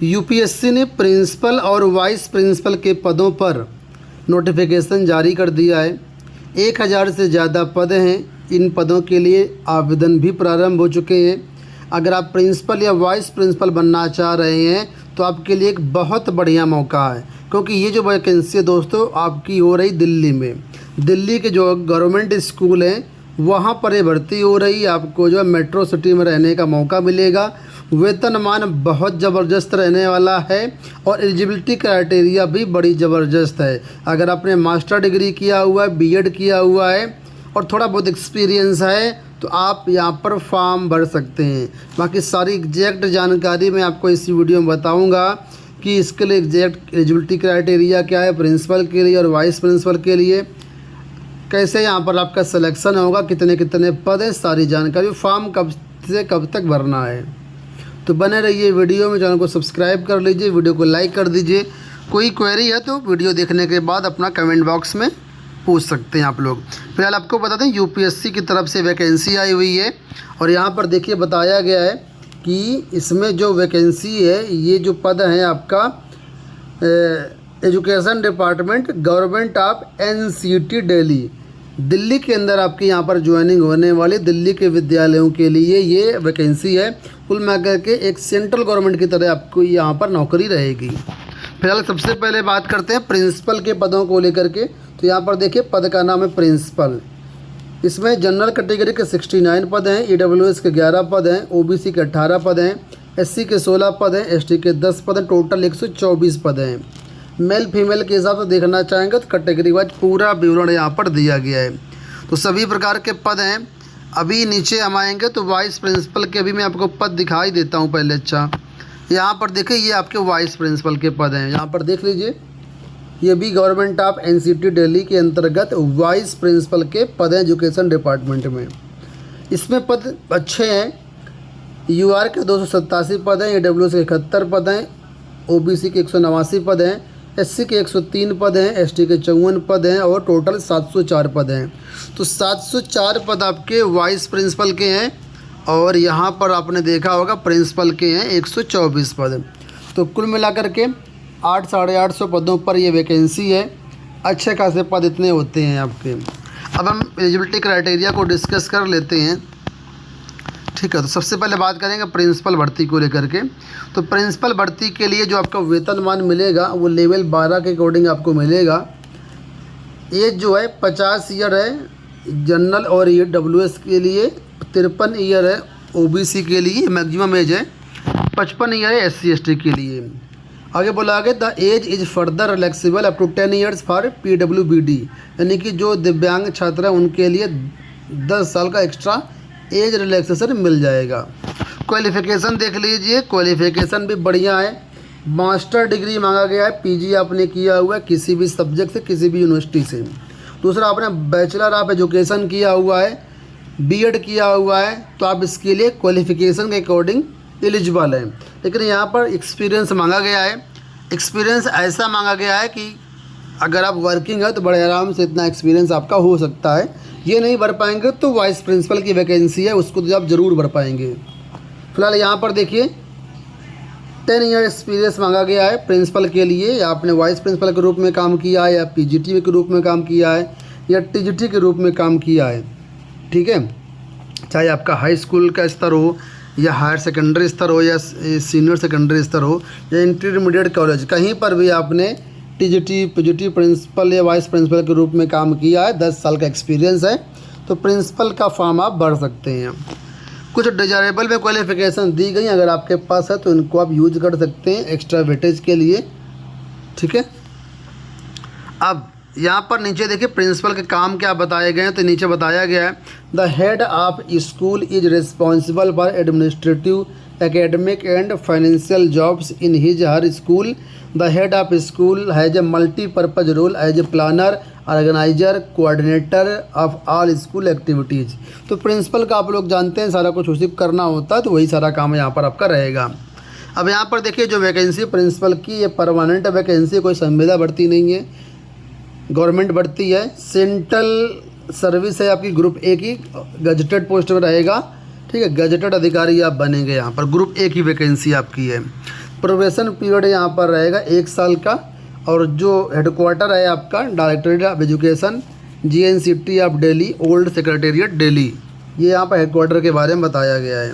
UPSC ने principal और vice principal के पदों पर नोटिफिकेशन जारी कर दिया है। 1000 से ज़्यादा पद हैं। इन पदों के लिए आवेदन भी प्रारंभ हो चुके हैं। अगर आप प्रिंसिपल या वाइस प्रिंसिपल बनना चाह रहे हैं तो आपके लिए एक बहुत बढ़िया मौका है, क्योंकि ये जो वैकेंसी है दोस्तों आपकी हो रही दिल्ली में। दिल्ली के जो गवर्नमेंट स्कूल हैं वहाँ पर ये भर्ती हो रही। आपको जो है मेट्रो सिटी में रहने का मौका मिलेगा। वेतनमान बहुत ज़बरदस्त रहने वाला है और एलिजिबिलिटी क्राइटेरिया भी बड़ी ज़बरदस्त है। अगर आपने मास्टर डिग्री किया हुआ है, बीएड किया हुआ है और थोड़ा बहुत एक्सपीरियंस है तो आप यहाँ पर फॉर्म भर सकते हैं। बाकी सारी एग्जैक्ट जानकारी मैं आपको इसी वीडियो में बताऊँगा कि इसके लिए एग्जैक्ट एलिजिबिलिटी क्राइटेरिया क्या है प्रिंसिपल के लिए और वाइस प्रिंसिपल के लिए, कैसे यहाँ पर आपका सिलेक्शन होगा, कितने कितने पद हैं, सारी जानकारी, फॉर्म कब से कब तक भरना है। तो बने रहिए वीडियो में, चैनल को सब्सक्राइब कर लीजिए, वीडियो को लाइक कर दीजिए। कोई क्वेरी है तो वीडियो देखने के बाद अपना कमेंट बॉक्स में पूछ सकते हैं आप लोग। फिलहाल आपको बता दें यूपीएससी की तरफ से वैकेंसी आई हुई है और यहाँ पर देखिए बताया गया है कि इसमें जो वैकेंसी है, ये जो पद हैं आपका education department government of NCT Delhi के अंदर आपकी यहाँ पर ज्वाइनिंग होने वाली दिल्ली के विद्यालयों के लिए ये वैकेंसी है। कुल मिलाकर के एक सेंट्रल गवर्नमेंट की तरह आपको यहाँ पर नौकरी रहेगी। फिलहाल सबसे पहले बात करते हैं प्रिंसिपल के पदों को लेकर के। तो यहाँ पर देखिए पद का नाम है प्रिंसिपल। इसमें जनरल कैटेगरी के 69 पद हैं, ईडब्ल्यूएस के 11 पद हैं, ओबीसी के 18 पद हैं, एससी के 16 पद हैं, एसटी के 10 पद हैं, टोटल 124 पद हैं। मेल फीमेल के हिसाब से देखना चाहेंगे तो कैटेगरी वाइज पूरा विवरण यहाँ पर दिया गया है। तो सभी प्रकार के पद हैं। अभी नीचे हम आएंगे तो वाइस प्रिंसिपल के भी मैं आपको पद दिखाई देता हूँ पहले। अच्छा, यहाँ पर देखिए ये आपके वाइस प्रिंसिपल के पद हैं। यहाँ पर देख लीजिए, ये भी गवर्नमेंट ऑफ एनसीटी दिल्ली के अंतर्गत वाइस प्रिंसिपल के पद हैं एजुकेशन डिपार्टमेंट में। इसमें पद अच्छे हैं। यूआर के 287 पद हैं, ईडब्ल्यूएस के 71 पद हैं, ओबीसी के 189 पद हैं, एससी के 103 पद हैं, एसटी के 54 पद हैं और टोटल 704 पद हैं। तो 704 पद आपके वाइस प्रिंसिपल के हैं और यहाँ पर आपने देखा होगा प्रिंसिपल के हैं 124 पद। तो कुल मिलाकर के 800-850 पदों पर ये वैकेंसी है। अच्छे खासे पद इतने होते हैं आपके। अब हम एलिजिबिलिटी क्राइटेरिया को डिस्कस कर लेते हैं। ठीक है, तो सबसे पहले बात करेंगे प्रिंसिपल भर्ती को लेकर के। तो प्रिंसिपल भर्ती के लिए जो आपका वेतनमान मिलेगा वो लेवल 12 के अकॉर्डिंग आपको मिलेगा। एज जो है 50 ईयर है जनरल और ईडब्ल्यूएस के लिए, 53 ईयर है ओबीसी के लिए, मैक्सिमम एज है 55 ईयर है एससी एसटी के लिए। आगे बोला आगे the age is further relaxable up to 10 years for PWBD, यानी कि जो दिव्यांग छात्र हैं उनके लिए 10 साल का एक्स्ट्रा एज रिलैक्सेशन मिल जाएगा। क्वालिफ़िकेशन देख लीजिए, क्वालिफ़िकेशन भी बढ़िया है। मास्टर डिग्री मांगा गया है, पीजी आपने किया हुआ है किसी भी सब्जेक्ट से, किसी भी यूनिवर्सिटी से। दूसरा आपने बैचलर ऑफ एजुकेशन किया हुआ है, बीएड किया हुआ है, तो आप इसके लिए क्वालिफ़िकेशन के अकॉर्डिंग एलिजिबल हैं। लेकिन यहाँ पर एक्सपीरियंस मांगा गया है। एक्सपीरियंस ऐसा मांगा गया है कि अगर आप वर्किंग है तो बड़े आराम से इतना एक्सपीरियंस आपका हो सकता है। ये नहीं भर पाएंगे तो वाइस प्रिंसिपल की वैकेंसी है, उसको तो आप ज़रूर भर पाएंगे। फिलहाल यहाँ पर देखिए 10 ईयर एक्सपीरियंस मांगा गया है प्रिंसिपल के लिए। या आपने वाइस प्रिंसिपल के रूप में काम किया है, या पीजीटी के रूप में काम किया है, या टीजीटी के रूप में काम किया है। ठीक है, चाहे आपका हाई स्कूल का स्तर हो या हायर सेकेंडरी स्तर हो या सीनियर सेकेंडरी स्तर हो या इंटरमीडिएट कॉलेज, कहीं पर भी आपने टीजीटी पीजीटी प्रिंसिपल या वाइस प्रिंसिपल के रूप में काम किया है, 10 साल का एक्सपीरियंस है, तो प्रिंसिपल का फॉर्म आप भर सकते हैं। कुछ डिजायरेबल में क्वालिफ़िकेशन दी गई, अगर आपके पास है तो इनको आप यूज कर सकते हैं एक्स्ट्रा वेटेज के लिए। ठीक है, अब यहाँ पर नीचे देखिए प्रिंसिपल के काम क्या बताए गए हैं। तो नीचे बताया गया है the head of school is responsible for administrative academic and financial jobs in his her school. The head of school has a multi-purpose role as a planner, organizer, coordinator of all school activities. तो principal का आप लोग जानते हैं सारा कुछ उसी को करना होता है, तो वही सारा काम यहाँ पर आपका रहेगा। अब यहाँ पर देखिए जो वैकेंसी प्रिंसिपल की, ये परमानेंट वैकेंसी, कोई संविदा भर्ती नहीं है, गवर्नमेंट भर्ती है, सेंट्रल सर्विस है आपकी, ग्रुप ए की गजटेड पोस्ट में रहेगा। ठीक है, गजटेड अधिकारी आप बनेंगे यहाँ पर, ग्रुप ए की वैकेंसी आपकी है। प्रोबेशन पीरियड यहाँ पर रहेगा 1 साल का। और जो हेडक्वार्टर है आपका directorate of education GNCT of Delhi, old secretariat Delhi, ये यहाँ पर हेडक्वार्टर के बारे में बताया गया है।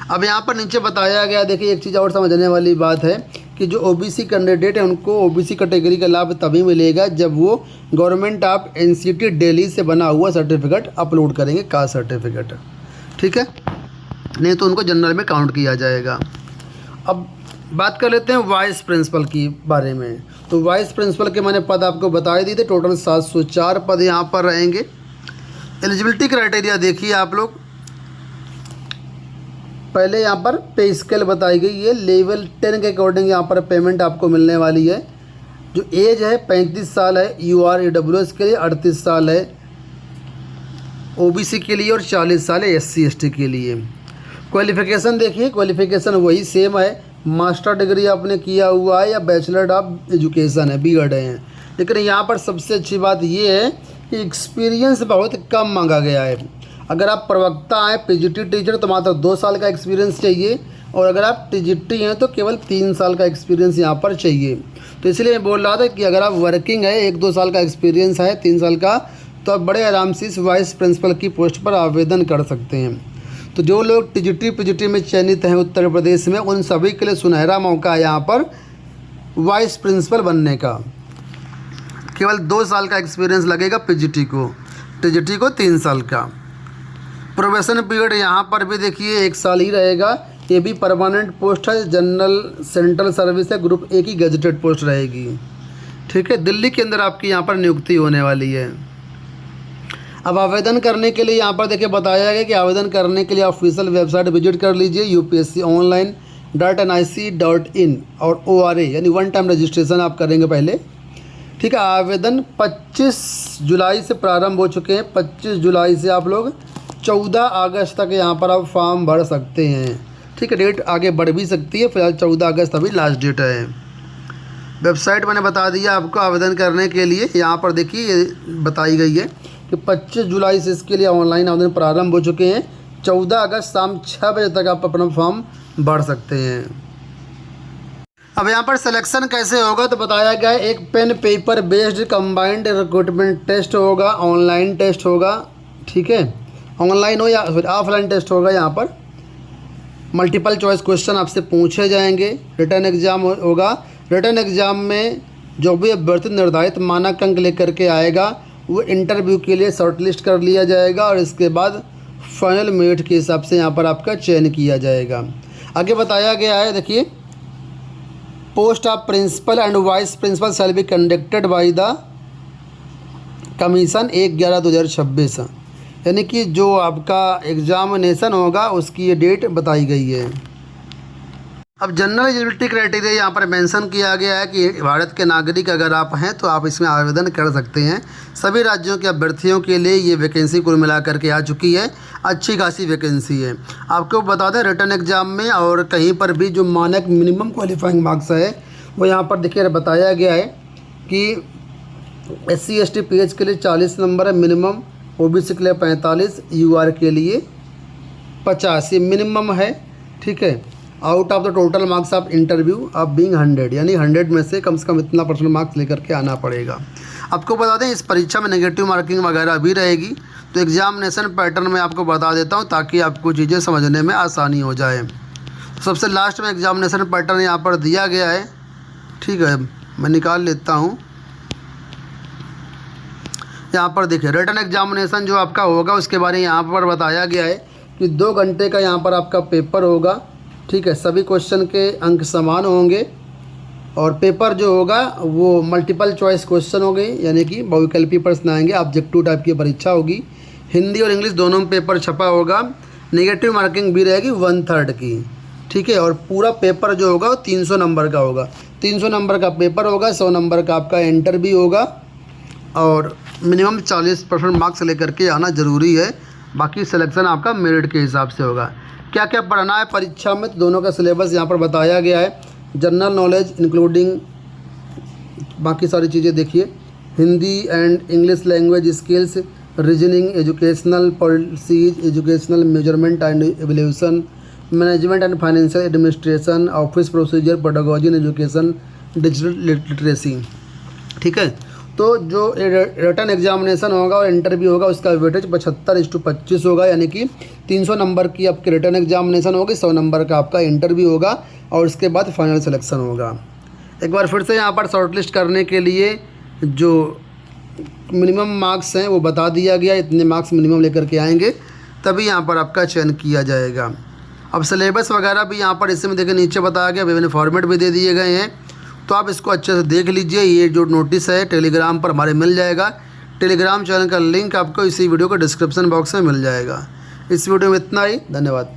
अब यहाँ पर नीचे बताया गया, देखिए एक चीज़ और समझने वाली बात है कि जो OBC कैंडिडेट है उनको OBC कैटेगरी का लाभ तभी मिलेगा जब वो गवर्नमेंट ऑफ NCT दिल्ली से बना हुआ सर्टिफिकेट अपलोड करेंगे, कास्ट सर्टिफिकेट, ठीक है, नहीं तो उनको जनरल में काउंट किया जाएगा। अब बात कर लेते हैं वाइस प्रिंसिपल की बारे में। तो वाइस प्रिंसिपल के मैंने पद आपको बता दिए थे, टोटल 704 पद यहाँ पर रहेंगे। एलिजिबिलिटी क्राइटेरिया देखिए आप लोग, पहले यहाँ पर पे स्केल बताई गई है, लेवल 10 के अकॉर्डिंग यहाँ पर पेमेंट आपको मिलने वाली है। जो एज है 35 साल है UR-EWS के लिए, 38 साल है OBC के लिए और 40 साल है SC/ST के लिए। क्वालिफ़िकेशन देखिए, क्वालिफ़िकेशन वही सेम है, मास्टर डिग्री आपने किया हुआ है या बैचलर ऑफ एजुकेशन है, B.Ed है। लेकिन यहाँ पर सबसे अच्छी बात ये है कि एक्सपीरियंस बहुत कम मांगा गया है। अगर आप प्रवक्ता हैं, PGT टीचर, तो मात्र 2 साल का एक्सपीरियंस चाहिए, और अगर आप TGT हैं तो केवल 3 साल का एक्सपीरियंस यहाँ पर चाहिए। तो इसलिए मैं बोल रहा था कि अगर आप वर्किंग है, 1-2 साल का एक्सपीरियंस है, 3 साल का, तो आप बड़े आराम से इस वाइस प्रिंसिपल की पोस्ट पर आवेदन कर सकते हैं। तो जो लोग TGT PGT में चयनित हैं उत्तर प्रदेश में, उन सभी के लिए सुनहरा मौका है यहाँ पर वाइस प्रिंसिपल बनने का। केवल 2 साल का एक्सपीरियंस लगेगा PGT को, TGT को 3 साल का। प्रोबेशन पीरियड यहाँ पर भी देखिए 1 साल ही रहेगा। ये भी परमानेंट पोस्ट है, जनरल सेंट्रल सर्विस है, ग्रुप A की गजेटेड पोस्ट रहेगी, ठीक है। दिल्ली के अंदर आपकी यहाँ पर नियुक्ति होने वाली है। अब आवेदन करने के लिए यहाँ पर देखिए बताया गया कि आवेदन करने के लिए ऑफिशियल वेबसाइट विजिट कर लीजिए upsconline.nic.in और ORA यानी 1 टाइम रजिस्ट्रेशन आप करेंगे पहले, ठीक है। आवेदन 25 जुलाई से प्रारंभ हो चुके हैं। 25 जुलाई से आप लोग 14 अगस्त तक यहाँ पर आप फॉर्म भर सकते हैं, ठीक है। डेट आगे बढ़ भी सकती है, फिलहाल 14 अगस्त अभी लास्ट डेट है। वेबसाइट मैंने बता दिया आपको आवेदन करने के लिए। यहाँ पर देखिए बताई गई है कि 25 जुलाई से इसके लिए ऑनलाइन आवेदन प्रारंभ हो चुके हैं। 14 अगस्त शाम 6 बजे तक आप अपना फॉर्म भर सकते हैं। अब यहाँ पर सिलेक्शन कैसे होगा तो बताया गया है, एक pen paper based combined recruitment test होगा, ऑनलाइन टेस्ट होगा, ठीक है। ऑनलाइन हो या फिर ऑफलाइन टेस्ट होगा। यहाँ पर मल्टीपल चॉइस क्वेश्चन आपसे पूछे जाएंगे। रिटर्न एग्ज़ाम होगा। रिटर्न एग्ज़ाम में जो भी अभ्यर्थी निर्धारित मानक अंक लेकर के आएगा वो इंटरव्यू के लिए शॉर्टलिस्ट कर लिया जाएगा और इसके बाद फाइनल मेरिट के हिसाब से यहाँ पर आपका चयन किया जाएगा। आगे बताया गया है, देखिए, post of principal and vice principal shall be conducted by the commission 1/11/2026, यानी कि जो आपका एग्जामिनेशन होगा उसकी ये डेट बताई गई है। अब जनरल एलिजिबिलिटी क्राइटेरिया यहाँ पर मेंशन किया गया है कि भारत के नागरिक अगर आप हैं तो आप इसमें आवेदन कर सकते हैं। सभी राज्यों के अभ्यर्थियों के लिए ये वैकेंसी कुल मिला करके आ चुकी है, अच्छी खासी वैकेंसी है। आपको बता दें रिटर्न एग्ज़ाम में और कहीं पर भी जो मानक मिनिमम क्वालिफाइंग मार्क्स है वो यहाँ पर देखिए बताया गया है कि SC/ST PH के लिए 40 नंबर है मिनिमम, OBC के लिए 45, UR के लिए 50, ये मिनिमम है, ठीक है। Out of the total marks of interview of being 100, यानी 100 में से कम इतना % मार्क्स लेकर के आना पड़ेगा। आपको बता दें इस परीक्षा में नेगेटिव मार्किंग वगैरह भी रहेगी। तो एग्जामिनेशन पैटर्न में आपको बता देता हूं ताकि आपको चीज़ें समझने में आसानी हो जाए। तो सबसे लास्ट में एग्जामिनेशन पैटर्न यहाँ पर दिया गया है, ठीक है, मैं निकाल लेता हूँ। यहाँ पर देखिए रिटर्न एग्जामिनेशन जो आपका होगा उसके बारे में यहाँ पर बताया गया है कि 2 घंटे का यहाँ पर आपका पेपर होगा, ठीक है। सभी क्वेश्चन के अंक समान होंगे और पेपर जो होगा वो मल्टीपल चॉइस क्वेश्चन होंगे, यानी कि बहुविकल्पी प्रश्न आएंगे। ऑब्जेक्टिव टाइप की परीक्षा होगी। हिंदी और इंग्लिश दोनों में पेपर छपा होगा। नेगेटिव मार्किंग भी रहेगी 1/3 की, ठीक है। और पूरा पेपर जो होगा वो 300 नंबर का होगा। 300 नंबर का पेपर होगा, 100 नंबर का आपका इंटरव्यू होगा और मिनिमम 40% मार्क्स लेकर के आना ज़रूरी है। बाकी सिलेक्शन आपका मेरिट के हिसाब से होगा। क्या क्या पढ़ना है परीक्षा में, तो दोनों का सिलेबस यहाँ पर बताया गया है। जनरल नॉलेज इंक्लूडिंग बाकी सारी चीज़ें देखिए, Hindi and English language skills, reasoning, educational policies, educational measurement and evolution, management and financial administration, office procedure, pedagogy and education, digital literacy. ठीक है, तो जो रिटन एग्जामिनेशन होगा और इंटरव्यू होगा उसका वेटेज 75:25 होगा, यानी कि 300 नंबर की आपकी रिटन एग्जामिनेशन होगी, 100 नंबर का आपका इंटरव्यू होगा और उसके बाद फाइनल सिलेक्शन होगा। एक बार फिर से यहाँ पर शॉर्टलिस्ट करने के लिए जो मिनिमम मार्क्स हैं वो बता दिया गया, इतने मार्क्स मिनिमम लेकर के आएंगे तभी यहाँ पर आपका चयन किया जाएगा। अब सिलेबस वगैरह भी यहाँ पर इसमें देखिए नीचे बताया गया, विभिन्न फॉर्मेट भी दे दिए गए हैं, तो आप इसको अच्छे से देख लीजिए। ये जो नोटिस है टेलीग्राम पर हमारे मिल जाएगा, टेलीग्राम चैनल का लिंक आपको इसी वीडियो के डिस्क्रिप्शन बॉक्स में मिल जाएगा। इस वीडियो में इतना ही, धन्यवाद।